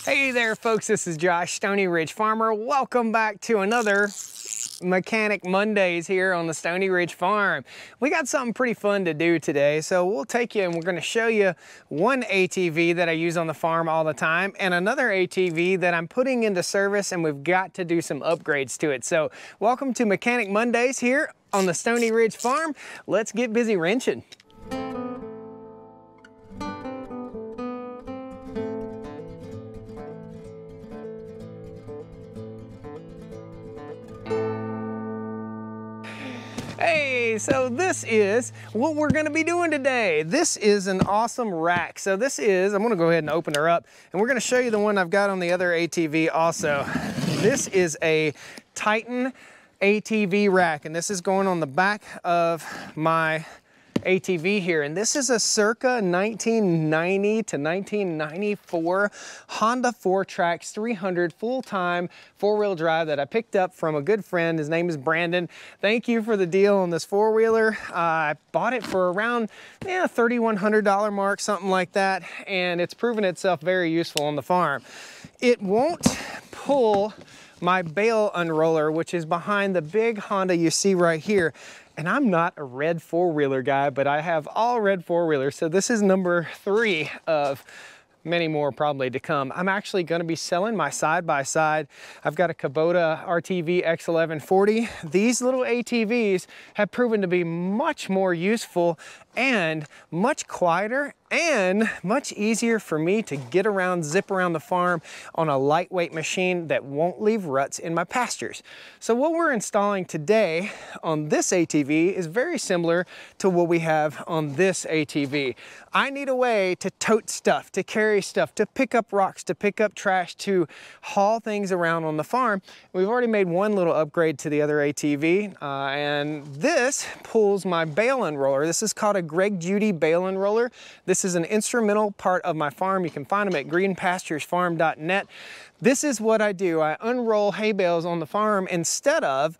Hey there folks, this is Josh, Stoney Ridge Farmer. Welcome back to another Mechanic Mondays here on the Stoney Ridge Farm. We got something pretty fun to do today, so we'll take you and we're gonna show you one ATV that I use on the farm all the time and another ATV that I'm putting into service, and we've got to do some upgrades to it. So welcome to Mechanic Mondays here on the Stoney Ridge Farm. Let's get busy wrenching. Hey, so this is what we're gonna be doing today. This is an awesome rack. So this is, I'm gonna go ahead and open her up, and we're gonna show you the one I've got on the other ATV also. This is a Titan ATV rack, and this is going on the back of my ATV here, and this is a circa 1990 to 1994 Honda 4Trax 300 full-time four-wheel drive that I picked up from a good friend. His name is Brandon. Thank you for the deal on this four-wheeler. I bought it for around $3,100 mark, something like that, and it's proven itself very useful on the farm. It won't pull my bale unroller, which is behind the big Honda you see right here. And I'm not a red four-wheeler guy, but I have all red four-wheelers, so this is number 3 of many more probably to come. I'm actually gonna be selling my side-by-side. I've got a Kubota RTV X1140. These little ATVs have proven to be much more useful and much quieter and much easier for me to get around, zip around the farm on a lightweight machine that won't leave ruts in my pastures. So what we're installing today on this ATV is very similar to what we have on this ATV. I need a way to tote stuff, to carry stuff, to pick up rocks, to pick up trash, to haul things around on the farm. We've already made one little upgrade to the other ATV, and this pulls my bale unroller. This is called a Greg Judy bale unroller. This is an instrumental part of my farm. You can find them at greenpasturesfarm.net. This is what I do. I unroll hay bales on the farm instead of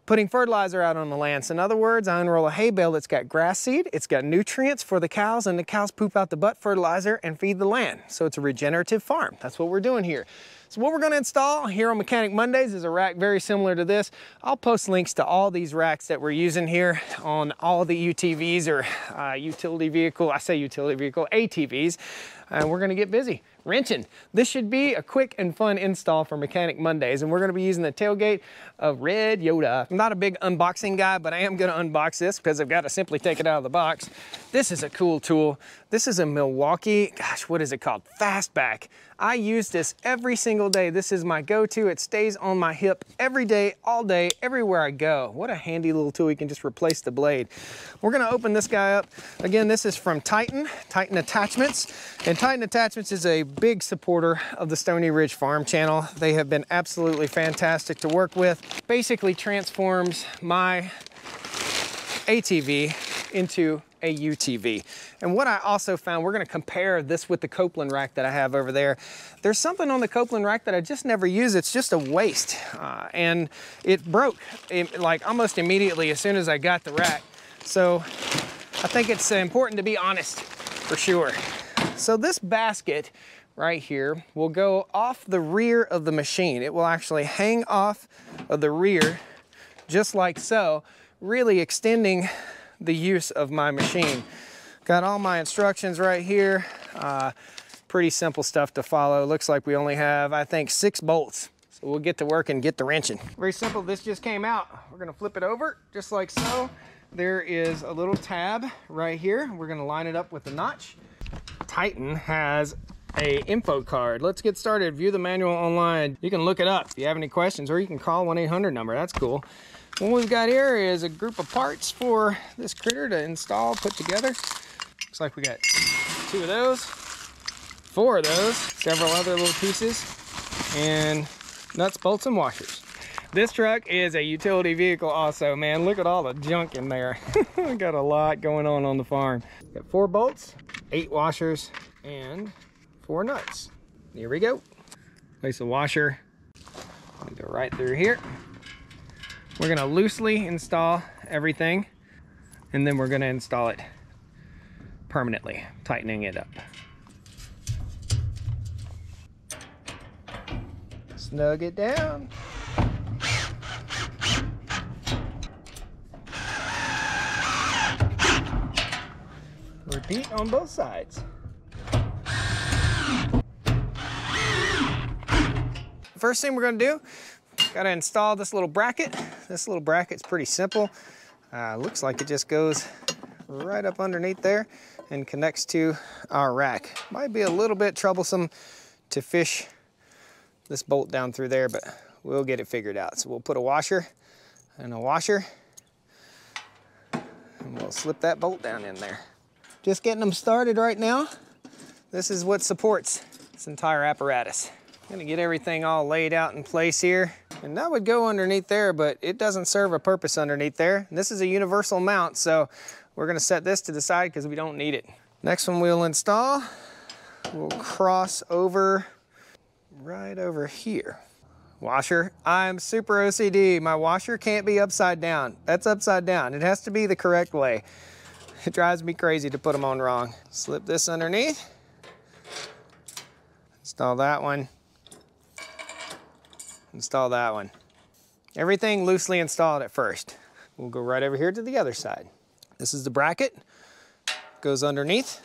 putting fertilizer out on the land. So in other words, I unroll a hay bale that's got grass seed, it's got nutrients for the cows, and the cows poop out the butt fertilizer and feed the land. So it's a regenerative farm. That's what we're doing here. So what we're gonna install here on Mechanic Mondays is a rack very similar to this. I'll post links to all these racks that we're using here on all the UTVs or utility vehicle, I say utility vehicle, ATVs. And we're gonna get busy wrenching. This should be a quick and fun install for Mechanic Mondays, and we're gonna be using the tailgate of Red Yoda. I'm not a big unboxing guy, but I am gonna unbox this because I've gotta simply take it out of the box. This is a cool tool. This is a Milwaukee, gosh, what is it called? Fastback. I use this every single day. This is my go-to. It stays on my hip every day, all day, everywhere I go. What a handy little tool. You can just replace the blade. We're gonna open this guy up. Again, this is from Titan Attachments. And Titan Attachments is a big supporter of the Stoney Ridge Farm channel. They have been absolutely fantastic to work with. Basically transforms my ATV into a UTV. And what I also found, we're gonna compare this with the Copeland rack that I have over there. There's something on the Copeland rack that I just never use. It's just a waste. And it broke like almost immediately as soon as I got the rack. So I think it's important to be honest for sure. So this basket right here will go off the rear of the machine. It will actually hang off of the rear just like so, really extending the use of my machine. Got all my instructions right here. Pretty simple stuff to follow. Looks like we only have, I think, 6 bolts. So we'll get to work and get the wrenching. Very simple, this just came out. We're gonna flip it over just like so. There is a little tab right here. We're gonna line it up with the notch. Titan has a info card. Let's get started. View the manual online. You can look it up if you have any questions, or you can call 1-800 number. That's cool. What we've got here is a group of parts for this critter to install, put together. Looks like we got 2 of those, 4 of those, several other little pieces, and nuts, bolts, and washers. This truck is a utility vehicle also, man. Look at all the junk in there. We got a lot going on the farm. Got 4 bolts, 8 washers, and 4 nuts. Here we go. Place a washer. Go right through here. We're gonna loosely install everything, and then we're gonna install it permanently, tightening it up. Snug it down. Repeat on both sides. First thing we're gonna do, gotta install this little bracket. This little bracket's pretty simple. Looks like it just goes right up underneath there and connects to our rack. Might be a little bit troublesome to fish this bolt down through there, but we'll get it figured out. So we'll put a washer and a washer, and we'll slip that bolt down in there. Just getting them started right now. This is what supports this entire apparatus. I'm gonna get everything all laid out in place here. And that would go underneath there, but it doesn't serve a purpose underneath there. This is a universal mount, so we're gonna set this to the side because we don't need it. Next one we'll install, we'll cross over right over here. Washer, I'm super OCD. My washer can't be upside down. That's upside down. It has to be the correct way. It drives me crazy to put them on wrong. Slip this underneath. Install that one. Install that one. Everything loosely installed at first. We'll go right over here to the other side. This is the bracket. Goes underneath.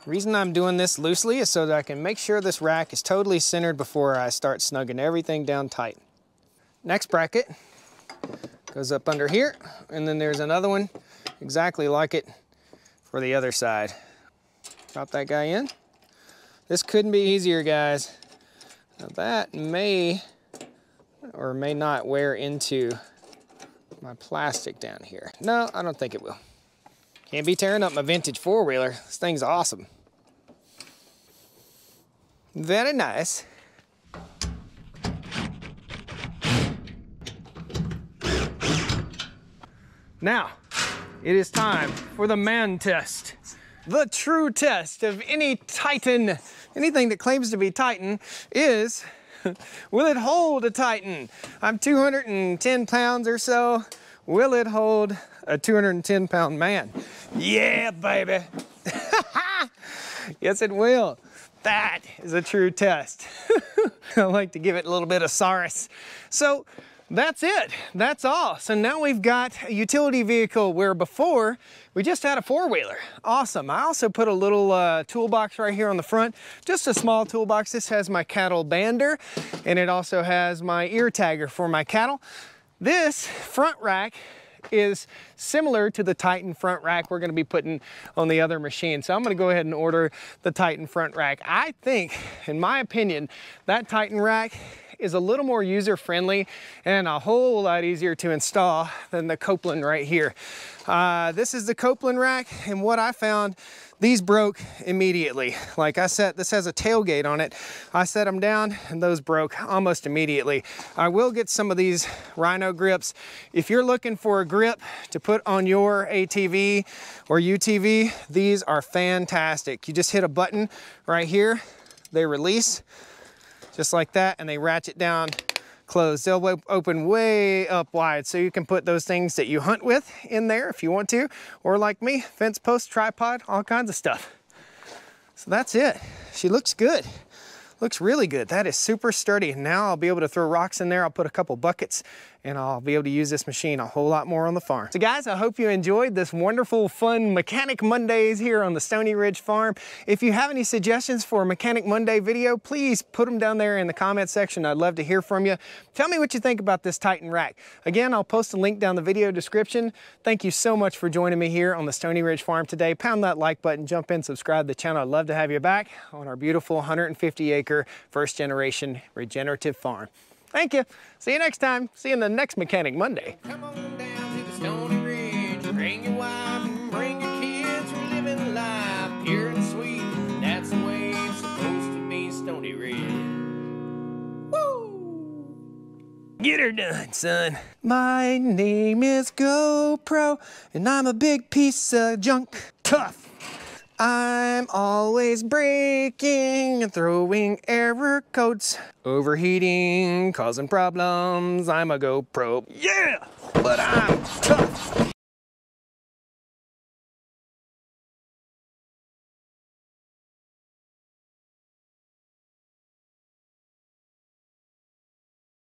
The reason I'm doing this loosely is so that I can make sure this rack is totally centered before I start snugging everything down tight. Next bracket goes up under here, and then there's another one exactly like it for the other side. Drop that guy in. This couldn't be easier, guys. Now that may or may not wear into my plastic down here. No, I don't think it will. Can't be tearing up my vintage four-wheeler. This thing's awesome. Very nice. Now, it is time for the man test. The true test of any Titan, anything that claims to be Titan, is, will it hold a Titan? I'm 210 pounds or so. Will it hold a 210-pound man? Yeah, baby. Yes, it will. That is a true test. I like to give it a little bit of Saurus. So that's it. That's all. So now we've got a utility vehicle where before we just had a four-wheeler. Awesome. I also put a little toolbox right here on the front. Just a small toolbox. This has my cattle bander, and it also has my ear tagger for my cattle. This front rack is similar to the Titan front rack we're going to be putting on the other machine. So I'm going to go ahead and order the Titan front rack. I think, in my opinion, that Titan rack is a little more user-friendly and a whole lot easier to install than the Copeland right here. This is the Copeland rack, and what I found, these broke immediately. Like I said, this has a tailgate on it. I set them down and those broke almost immediately. I will get some of these Rhino grips. If you're looking for a grip to put on your ATV or UTV, these are fantastic. You just hit a button right here, they release just like that, and they ratchet down closed. They'll open way up wide, so you can put those things that you hunt with in there if you want to, or like me, fence post, tripod, all kinds of stuff. So that's it. She looks good. Looks really good. That is super sturdy. Now I'll be able to throw rocks in there. I'll put a couple buckets and I'll be able to use this machine a whole lot more on the farm. So guys, I hope you enjoyed this wonderful, fun Mechanic Mondays here on the Stoney Ridge Farm. If you have any suggestions for a Mechanic Monday video, please put them down there in the comment section. I'd love to hear from you. Tell me what you think about this Titan rack. Again, I'll post a link down the video description. Thank you so much for joining me here on the Stoney Ridge Farm today. Pound that like button, jump in, subscribe to the channel. I'd love to have you back on our beautiful 150-acre first-generation regenerative farm. Thank you. See you next time. See you in the next Mechanic Monday. Come on down to the Stoney Ridge. Bring your wife and bring your kids. We're living life pure and sweet. That's the way it's supposed to be, Stoney Ridge. Woo! Get her done, son. My name is GoPro, and I'm a big piece of junk. Tough. I'm always breaking and throwing error codes. Overheating, causing problems. I'm a GoPro. Yeah, but I'm tough.